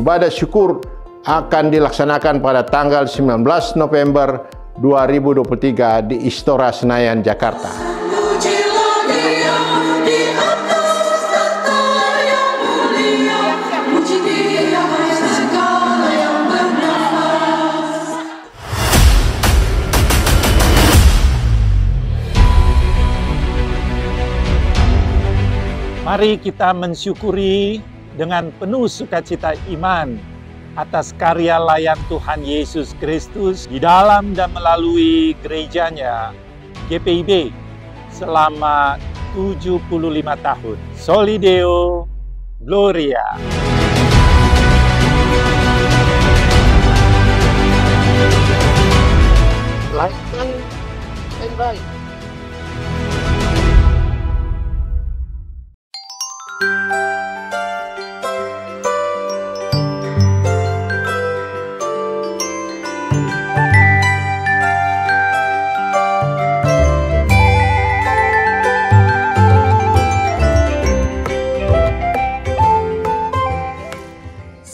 ibadah syukur akan dilaksanakan pada tanggal 19 November 2023 di Istora Senayan, Jakarta. Mari kita mensyukuri dengan penuh sukacita iman atas karya layan Tuhan Yesus Kristus di dalam dan melalui gerejanya GPIB selama 75 tahun. Soli Deo Gloria. Like and right.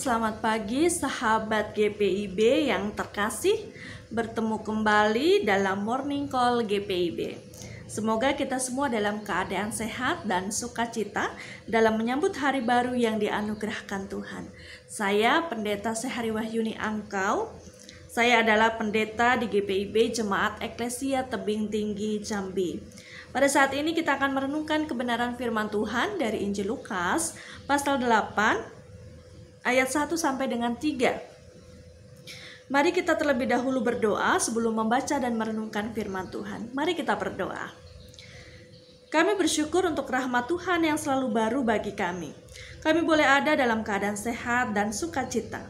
Selamat pagi sahabat GPIB yang terkasih, bertemu kembali dalam Morning Call GPIB. Semoga kita semua dalam keadaan sehat dan sukacita dalam menyambut hari baru yang dianugerahkan Tuhan. Saya Pendeta Sehari Wahyuni Angkau. Saya adalah pendeta di GPIB Jemaat Eklesia Tebing Tinggi Jambi. Pada saat ini kita akan merenungkan kebenaran firman Tuhan dari Injil Lukas pasal 8 ayat 1 sampai dengan 3. Mari kita terlebih dahulu berdoa sebelum membaca dan merenungkan firman Tuhan. Mari kita berdoa. Kami bersyukur untuk rahmat Tuhan yang selalu baru bagi kami. Kami boleh ada dalam keadaan sehat dan sukacita.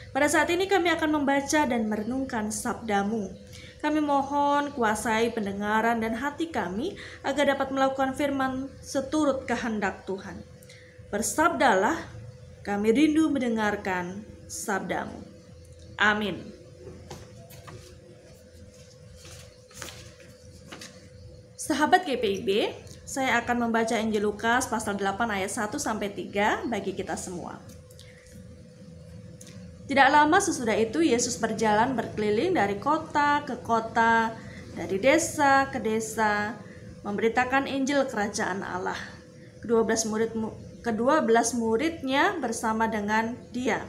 Pada saat ini kami akan membaca dan merenungkan sabda-Mu. Kami mohon kuasai pendengaran dan hati kami agar dapat melakukan firman seturut kehendak Tuhan. Bersabdalah, kami rindu mendengarkan sabda-Mu. Amin. Sahabat GPIB, saya akan membaca Injil Lukas pasal 8 ayat 1 sampai 3 bagi kita semua. Tidak lama sesudah itu Yesus berjalan berkeliling dari kota ke kota, dari desa ke desa, memberitakan Injil Kerajaan Allah. Kedua belas muridnya bersama dengan dia,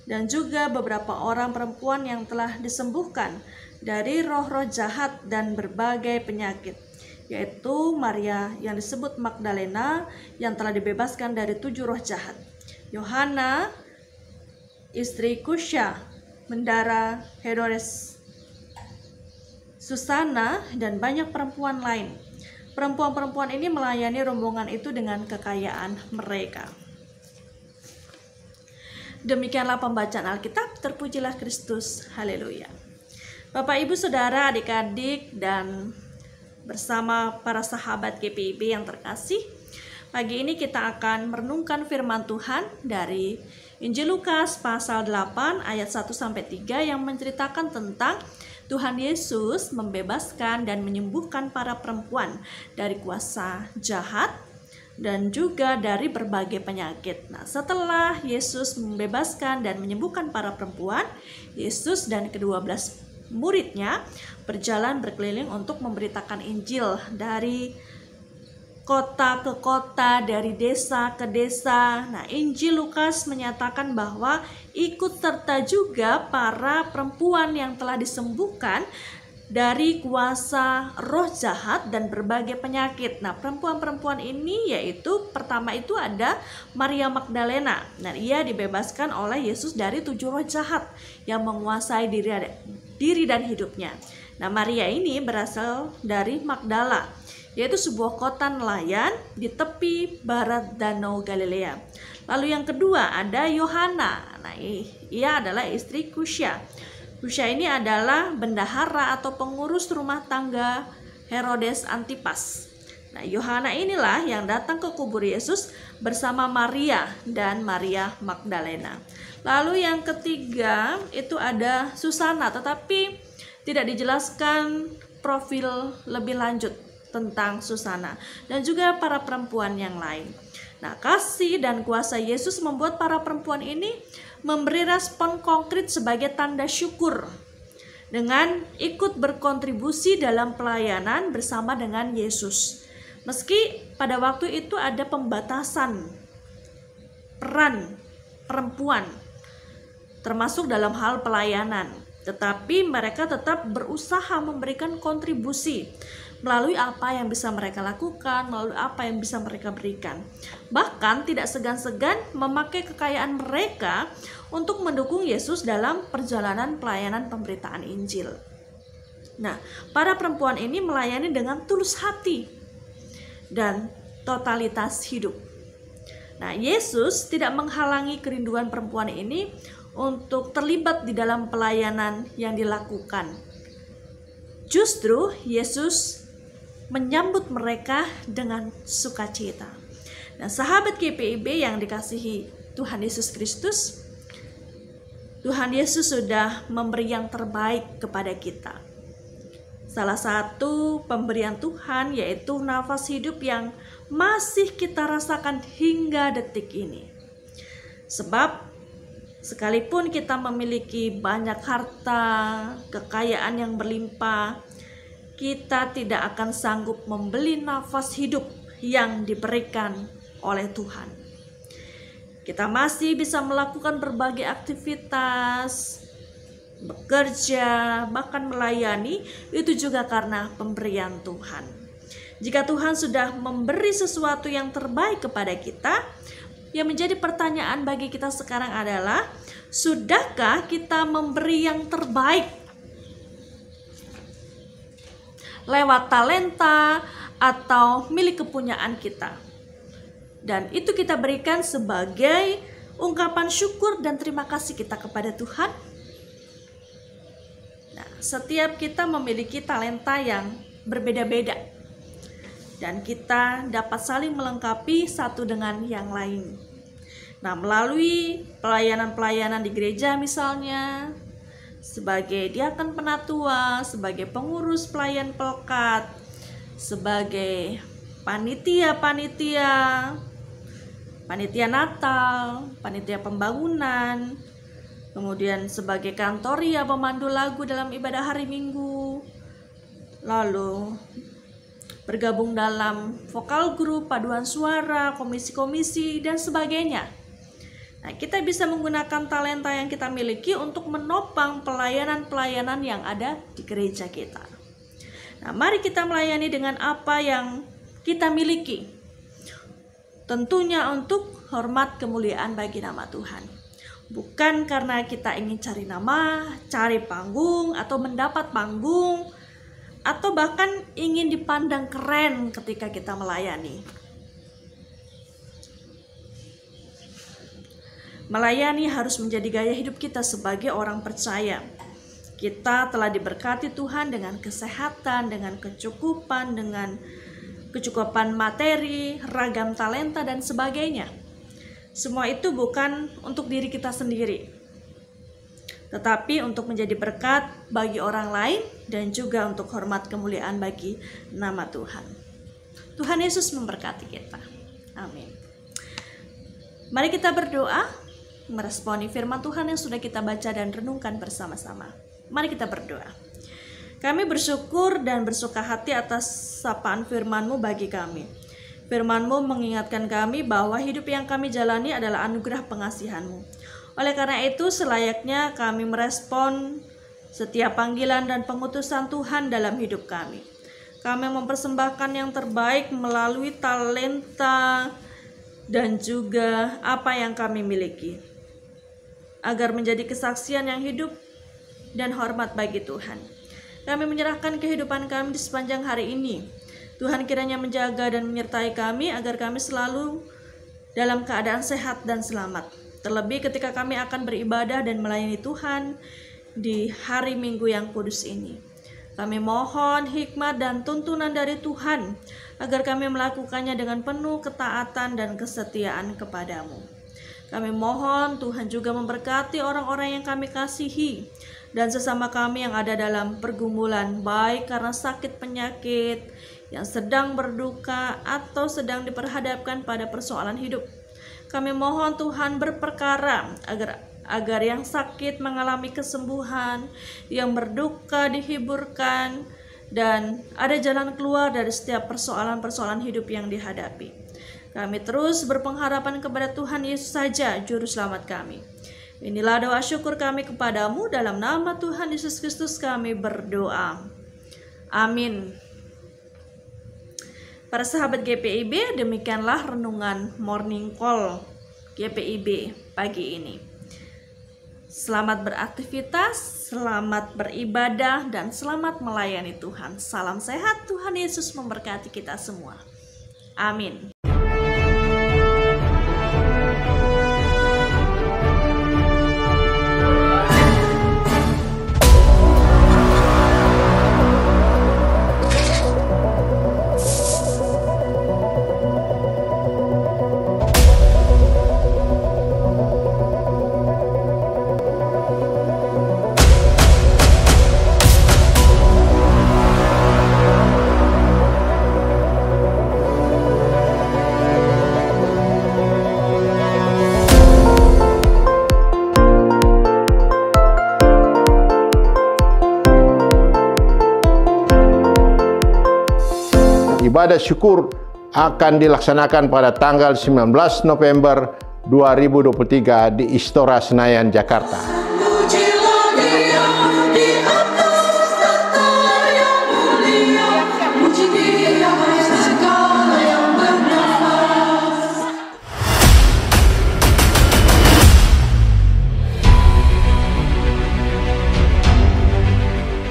dan juga beberapa orang perempuan yang telah disembuhkan dari roh-roh jahat dan berbagai penyakit, yaitu Maria yang disebut Magdalena yang telah dibebaskan dari 7 roh jahat, Yohana istri Kusya, Mendara Herodes, Susana, dan banyak perempuan lain. Perempuan-perempuan ini melayani rombongan itu dengan kekayaan mereka. Demikianlah pembacaan Alkitab, terpujilah Kristus, haleluya. Bapak, Ibu, Saudara, adik-adik, dan bersama para sahabat GPIB yang terkasih, pagi ini kita akan merenungkan firman Tuhan dari Injil Lukas pasal 8 ayat 1 sampai 3 yang menceritakan tentang Tuhan Yesus membebaskan dan menyembuhkan para perempuan dari kuasa jahat dan juga dari berbagai penyakit. Nah, setelah Yesus membebaskan dan menyembuhkan para perempuan, Yesus dan ke-12 muridnya berjalan berkeliling untuk memberitakan Injil dari kota ke kota, dari desa ke desa. Nah, Injil Lukas menyatakan bahwa ikut serta juga para perempuan yang telah disembuhkan dari kuasa roh jahat dan berbagai penyakit. Nah, perempuan-perempuan ini yaitu pertama itu ada Maria Magdalena. Nah, ia dibebaskan oleh Yesus dari 7 roh jahat yang menguasai diri dan hidupnya. Nah, Maria ini berasal dari Magdala, yaitu sebuah kota nelayan di tepi barat Danau Galilea. Lalu yang kedua ada Yohana. Nah, ia adalah istri Kusya. Kusya ini adalah bendahara atau pengurus rumah tangga Herodes Antipas. Nah, Yohana inilah yang datang ke kubur Yesus bersama Maria dan Maria Magdalena. Lalu yang ketiga itu ada Susana, tetapi tidak dijelaskan profil lebih lanjut tentang Susana dan juga para perempuan yang lain. Nah, kasih dan kuasa Yesus membuat para perempuan ini memberi respon konkret sebagai tanda syukur dengan ikut berkontribusi dalam pelayanan bersama dengan Yesus. Meski pada waktu itu ada pembatasan peran perempuan termasuk dalam hal pelayanan, tetapi mereka tetap berusaha memberikan kontribusi melalui apa yang bisa mereka lakukan, melalui apa yang bisa mereka berikan. Bahkan tidak segan-segan memakai kekayaan mereka untuk mendukung Yesus dalam perjalanan pelayanan pemberitaan Injil. Nah, para perempuan ini melayani dengan tulus hati dan totalitas hidup. Nah, Yesus tidak menghalangi kerinduan perempuan ini untuk terlibat di dalam pelayanan yang dilakukan. Justru Yesus menyambut mereka dengan sukacita. Nah, sahabat GPIB yang dikasihi Tuhan Yesus Kristus, Tuhan Yesus sudah memberi yang terbaik kepada kita. Salah satu pemberian Tuhan yaitu nafas hidup yang masih kita rasakan hingga detik ini. Sebab sekalipun kita memiliki banyak harta, kekayaan yang berlimpah, kita tidak akan sanggup membeli nafas hidup yang diberikan oleh Tuhan. Kita masih bisa melakukan berbagai aktivitas, bekerja, bahkan melayani, itu juga karena pemberian Tuhan. Jika Tuhan sudah memberi sesuatu yang terbaik kepada kita, yang menjadi pertanyaan bagi kita sekarang adalah, sudahkah kita memberi yang terbaik lewat talenta atau milik kepunyaan kita? Dan itu kita berikan sebagai ungkapan syukur dan terima kasih kita kepada Tuhan. Nah, setiap kita memiliki talenta yang berbeda-beda, dan kita dapat saling melengkapi satu dengan yang lain. Nah, melalui pelayanan-pelayanan di gereja misalnya, sebagai diakan penatua, sebagai pengurus pelayan pelekat, sebagai panitia Natal, panitia pembangunan, kemudian sebagai kantoria pemandu lagu dalam ibadah hari Minggu, lalu bergabung dalam vokal grup, paduan suara, komisi-komisi, dan sebagainya. Nah, kita bisa menggunakan talenta yang kita miliki untuk menopang pelayanan-pelayanan yang ada di gereja kita. Nah, mari kita melayani dengan apa yang kita miliki. Tentunya untuk hormat kemuliaan bagi nama Tuhan. Bukan karena kita ingin cari nama, cari panggung, atau mendapat panggung, atau bahkan ingin dipandang keren ketika kita melayani. Melayani harus menjadi gaya hidup kita sebagai orang percaya. Kita telah diberkati Tuhan dengan kesehatan, dengan kecukupan, dengan kecukupan materi, ragam talenta, dan sebagainya. Semua itu bukan untuk diri kita sendiri, tetapi untuk menjadi berkat bagi orang lain dan juga untuk hormat kemuliaan bagi nama Tuhan. Tuhan Yesus memberkati kita. Amin. Mari kita berdoa, meresponi firman Tuhan yang sudah kita baca dan renungkan bersama-sama. Mari kita berdoa. Kami bersyukur dan bersuka hati atas sapaan firman-Mu bagi kami. Firman-Mu mengingatkan kami bahwa hidup yang kami jalani adalah anugerah pengasihan-Mu. Oleh karena itu, selayaknya kami merespon setiap panggilan dan pengutusan Tuhan dalam hidup kami. Kami mempersembahkan yang terbaik melalui talenta dan juga apa yang kami miliki, agar menjadi kesaksian yang hidup dan hormat bagi Tuhan. Kami menyerahkan kehidupan kami di sepanjang hari ini. Tuhan kiranya menjaga dan menyertai kami agar kami selalu dalam keadaan sehat dan selamat. Terlebih ketika kami akan beribadah dan melayani Tuhan di hari Minggu yang kudus ini. Kami mohon hikmat dan tuntunan dari Tuhan agar kami melakukannya dengan penuh ketaatan dan kesetiaan kepadamu. Kami mohon Tuhan juga memberkati orang-orang yang kami kasihi dan sesama kami yang ada dalam pergumulan, baik karena sakit penyakit, yang sedang berduka, atau sedang diperhadapkan pada persoalan hidup. Kami mohon Tuhan berperkara agar yang sakit mengalami kesembuhan, yang berduka dihiburkan, dan ada jalan keluar dari setiap persoalan-persoalan hidup yang dihadapi. Kami terus berpengharapan kepada Tuhan Yesus saja, Juru Selamat kami. Inilah doa syukur kami kepadamu, dalam nama Tuhan Yesus Kristus kami berdoa. Amin. Para sahabat GPIB, demikianlah renungan Morning Call GPIB pagi ini. Selamat beraktivitas, selamat beribadah, dan selamat melayani Tuhan. Salam sehat, Tuhan Yesus memberkati kita semua. Amin. Ibadah syukur akan dilaksanakan pada tanggal 19 November 2023 di Istora Senayan, Jakarta.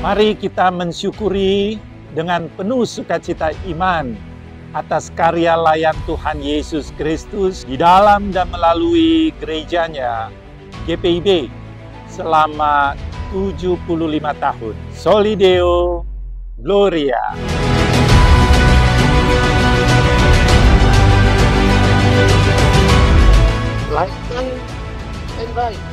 Mari kita mensyukuri dengan penuh sukacita iman atas karya layan Tuhan Yesus Kristus di dalam dan melalui gerejanya GPIB selama 75 tahun. Soli Deo Gloria. Like and invite.